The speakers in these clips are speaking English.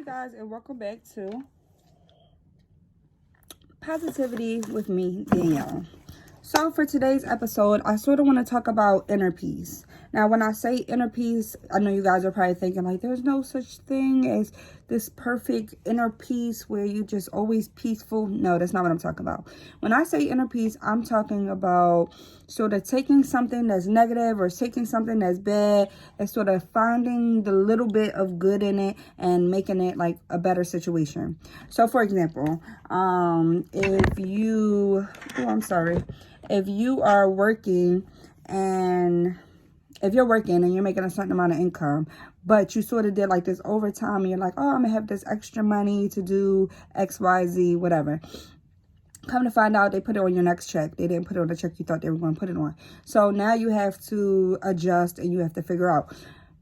you guys, and welcome back to Positivity with me, Danielle. So for today's episode, I sort of want to talk about inner peace. Now, when I say inner peace, I know you guys are probably thinking like there's no such thing as this perfect inner peace where you just always peaceful. No, that's not what I'm talking about. When I say inner peace, I'm talking about sort of taking something that's negative or taking something that's bad and sort of finding the little bit of good in it and making it like a better situation. So for example, if you are working and if you're working and you're making a certain amount of income, but you sort of did like this overtime and you're like, oh, I'm gonna have this extra money to do X, Y, Z, whatever. Come to find out, they put it on your next check. They didn't put it on the check you thought they were going to put it on. So now you have to adjust and you have to figure out.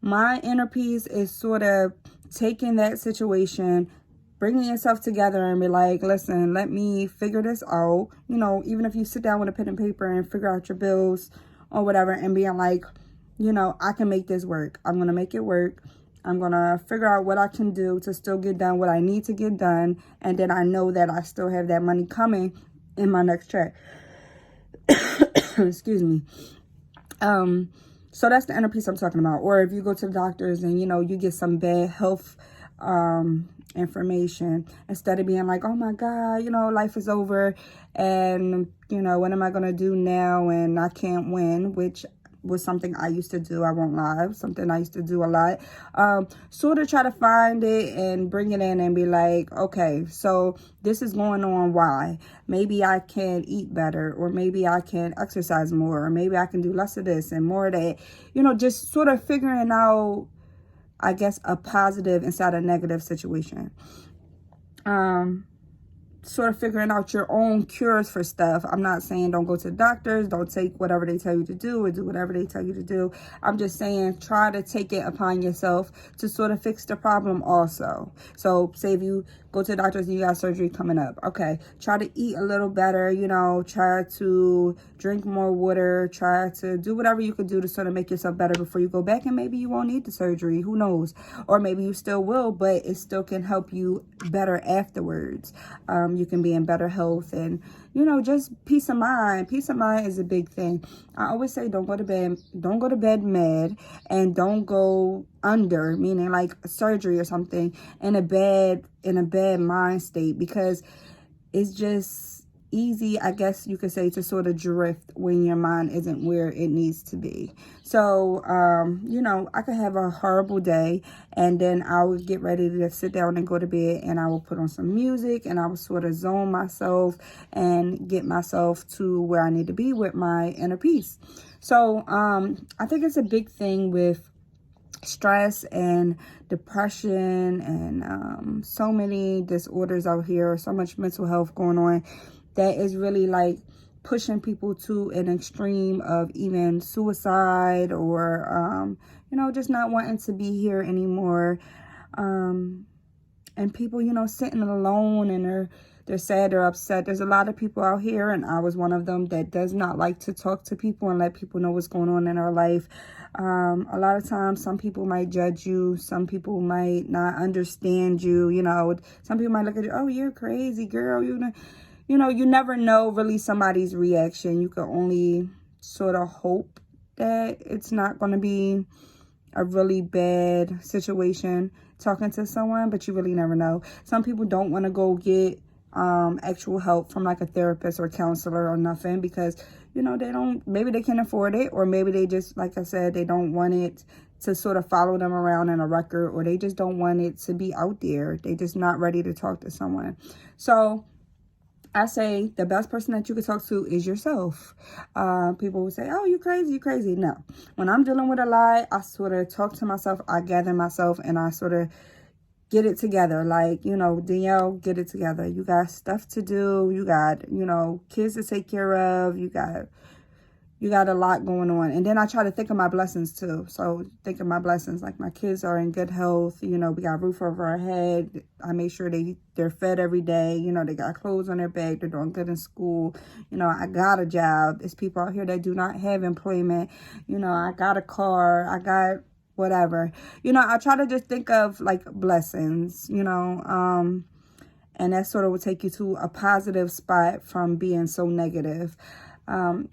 My inner peace is sort of taking that situation, bringing yourself together and be like, listen, let me figure this out. You know, even if you sit down with a pen and paper and figure out your bills or whatever and being like, you know, I can make this work. I'm going to make it work. I'm going to figure out what I can do to still get done what I need to get done. And then I know that I still have that money coming in my next check. Excuse me. So that's the inner peace I'm talking about. Or if you go to the doctors and, you know, you get some bad health information, instead of being like, oh my God, you know, life is over and, you know, what am I going to do now? And I can't win, which was something I used to do. I won't lie. Something I used to do a lot. Sort of try to find it and bring it in and be like, okay, so this is going on. Why? Maybe I can eat better, or maybe I can exercise more, or maybe I can do less of this and more of that. You know, just sort of figuring out, I guess, a positive inside a negative situation. Sort of figuring out your own cures for stuff. I'm not saying don't go to the doctors, don't take whatever they tell you to do or do whatever they tell you to do. I'm just saying try to take it upon yourself to sort of fix the problem also. So say if you go to the doctors and you got surgery coming up, okay, try to eat a little better, you know, try to drink more water, try to do whatever you could do to sort of make yourself better before you go back, and maybe you won't need the surgery, who knows, or maybe you still will, but it still can help you better afterwards. You can be in better health and, you know, just peace of mind. Peace of mind is a big thing. I always say don't go to bed mad, and don't go under, meaning like surgery or something, in a bad mind state, because it's just easy, I guess you could say, to sort of drift when your mind isn't where it needs to be. So, you know, I could have a horrible day and then I would get ready to sit down and go to bed, and I will put on some music and I will sort of zone myself and get myself to where I need to be with my inner peace. So, I think it's a big thing with stress and depression and so many disorders out here, so much mental health going on, that is really like pushing people to an extreme of even suicide or you know, just not wanting to be here anymore, and people, you know, sitting alone and they're sad or upset. There's a lot of people out here, and I was one of them, that does not like to talk to people and let people know what's going on in our life. A lot of times some people might judge you, some people might not understand you, you know, some people might look at you, oh, you're crazy, girl, you know, you never know really somebody's reaction. You can only sort of hope that it's not going to be a really bad situation talking to someone, but you really never know. Some people don't want to go get actual help from like a therapist or counselor or nothing, because, you know, maybe they can't afford it, or maybe they just, like I said, they don't want it to sort of follow them around in a record, or they just don't want it to be out there. They just not ready to talk to someone. So I say the best person that you can talk to is yourself. People will say, oh, you crazy. No. When I'm dealing with a lot, I sort of talk to myself, I gather myself, and I sort of get it together. Like, you know, Danielle, get it together. You got stuff to do. You got, you know, kids to take care of. You got a lot going on. And then I try to think of my blessings too. So think of my blessings, like my kids are in good health. You know, we got a roof over our head. I make sure they're fed every day. You know, they got clothes on their back. They're doing good in school. You know, I got a job. There's people out here that do not have employment. You know, I got a car. I got whatever. You know, I try to just think of like blessings, you know, and that sort of will take you to a positive spot from being so negative.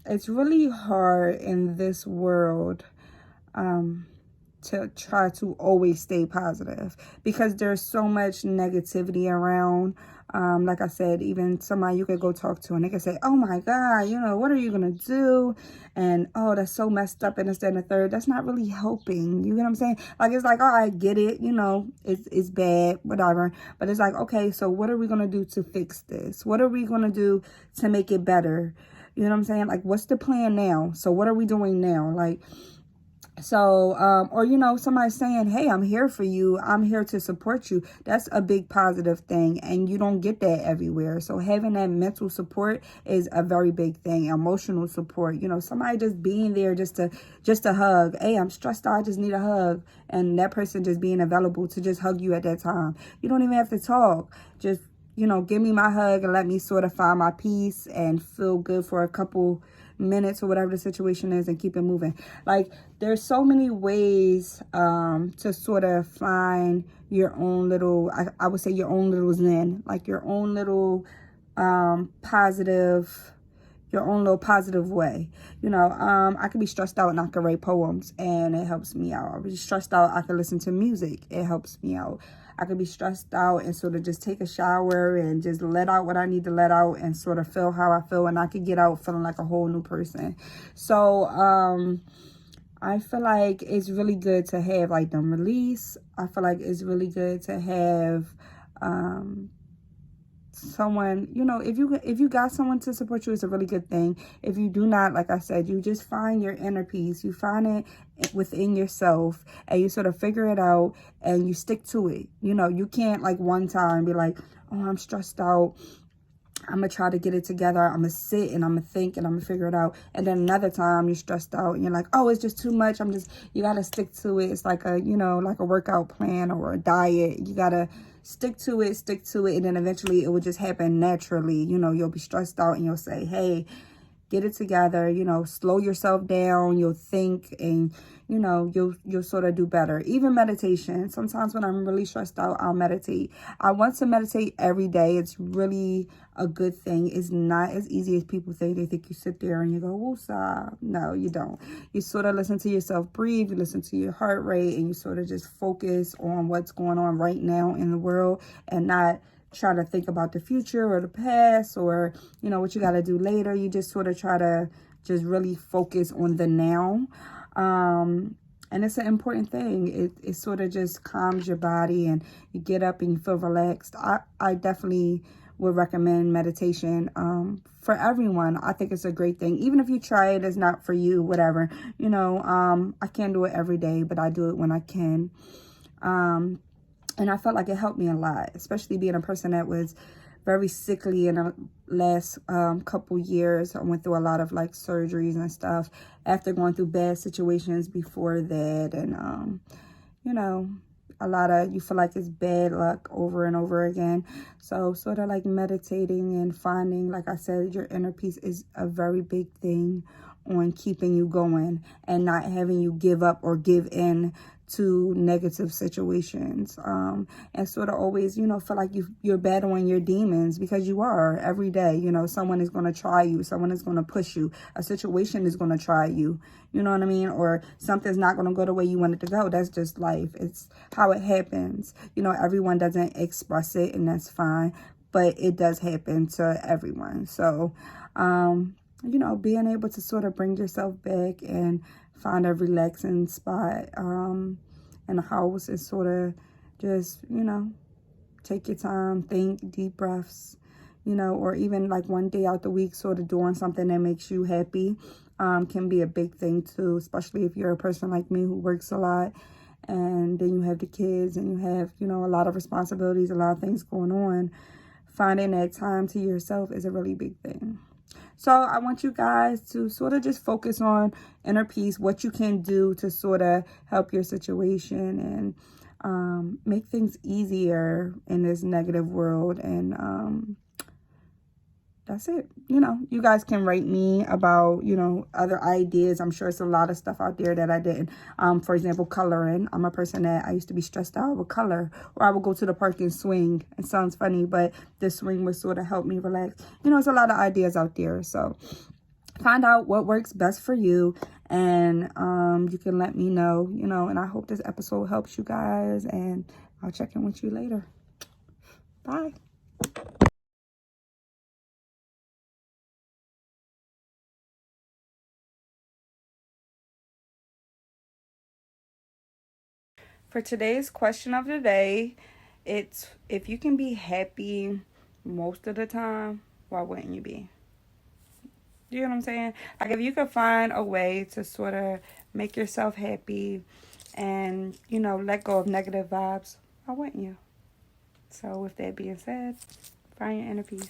It's really hard in this world to try to always stay positive because there's so much negativity around. Like I said, even somebody you could go talk to and they could say, oh my God, you know, what are you going to do? And, oh, that's so messed up and this, that, and the third. That's not really helping. You get what I'm saying? Like, it's like, oh, I get it. You know, it's bad, whatever. But it's like, okay, so what are we going to do to fix this? What are we going to do to make it better? You know what I'm saying? Like, what's the plan now? So what are we doing now? Like, so, or, you know, somebody saying, hey, I'm here for you. I'm here to support you. That's a big positive thing. And you don't get that everywhere. So having that mental support is a very big thing. Emotional support, you know, somebody just being there just to hug. Hey, I'm stressed out. I just need a hug. And that person just being available to just hug you at that time. You don't even have to talk. Just, you know, give me my hug and let me sort of find my peace and feel good for a couple minutes or whatever the situation is and keep it moving. Like, there's so many ways to sort of find your own little, I would say your own little zen, like your own little positive way. You know, I could be stressed out and I could write poems and it helps me out. I could be stressed out, I could listen to music. It helps me out. I could be stressed out and sort of just take a shower and just let out what I need to let out and sort of feel how I feel. And I could get out feeling like a whole new person. So, I feel like it's really good to have like the release. I feel like it's really good to have, someone, you know, if you got someone to support you, it's a really good thing. If you do not, like I said, you just find your inner peace. You find it within yourself and you sort of figure it out and you stick to it. You know, you can't like one time be like, oh, I'm stressed out, I'm going to try to get it together. I'm going to sit and I'm going to think and I'm going to figure it out. And then another time you're stressed out and you're like, oh, it's just too much. You got to stick to it. It's like a, you know, like a workout plan or a diet. You got to stick to it. And then eventually it will just happen naturally. You know, you'll be stressed out and you'll say, hey, get it together, you know, slow yourself down. You'll think and, you know, you'll sort of do better. Even meditation. Sometimes when I'm really stressed out, I'll meditate. I want to meditate every day. It's really a good thing. It's not as easy as people think. They think you sit there and you go, woosah. No, you don't. You sort of listen to yourself breathe. You listen to your heart rate and you sort of just focus on what's going on right now in the world and not try to think about the future or the past or, you know, what you got to do later. You just sort of try to just really focus on the now. And it's an important thing. It sort of just calms your body and you get up and you feel relaxed. I definitely would recommend meditation for everyone. I think it's a great thing. Even if you try it, it's not for you, whatever. You know, I can't do it every day, but I do it when I can. And I felt like it helped me a lot, especially being a person that was very sickly in the last couple years. I went through a lot of like surgeries and stuff after going through bad situations before that. And, you know, you feel like it's bad luck over and over again. So sort of like meditating and finding, like I said, your inner peace is a very big thing on keeping you going and not having you give up or give in to negative situations, and sort of always, you know, feel like you're battling your demons, because you are every day. You know, someone is going to try you, someone is going to push you, a situation is going to try you, you know what I mean, or something's not going to go the way you want it to go. That's just life. It's how it happens. You know, everyone doesn't express it, and that's fine, but it does happen to everyone. So you know, being able to sort of bring yourself back and find a relaxing spot in the house and sort of just, you know, take your time, think, deep breaths, you know, or even like one day out the week sort of doing something that makes you happy can be a big thing too, especially if you're a person like me who works a lot and then you have the kids and you have, you know, a lot of responsibilities, a lot of things going on. Finding that time to yourself is a really big thing. So I want you guys to sort of just focus on inner peace, what you can do to sort of help your situation and make things easier in this negative world. And that's it. You know, you guys can rate me about, you know, other ideas. I'm sure it's a lot of stuff out there that I didn't. For example, coloring. I'm a person that I used to be stressed out with color, or I would go to the park and swing. It sounds funny, but the swing would sort of help me relax. You know, it's a lot of ideas out there. So find out what works best for you, and you can let me know, you know, and I hope this episode helps you guys, and I'll check in with you later. Bye. For today's question of the day, it's if you can be happy most of the time, why wouldn't you be? You know what I'm saying? Like, if you could find a way to sort of make yourself happy and, you know, let go of negative vibes, why wouldn't you? So with that being said, find your inner peace.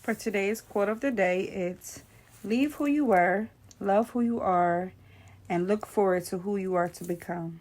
For today's quote of the day, it's leave who you were, love who you are, and look forward to who you are to become.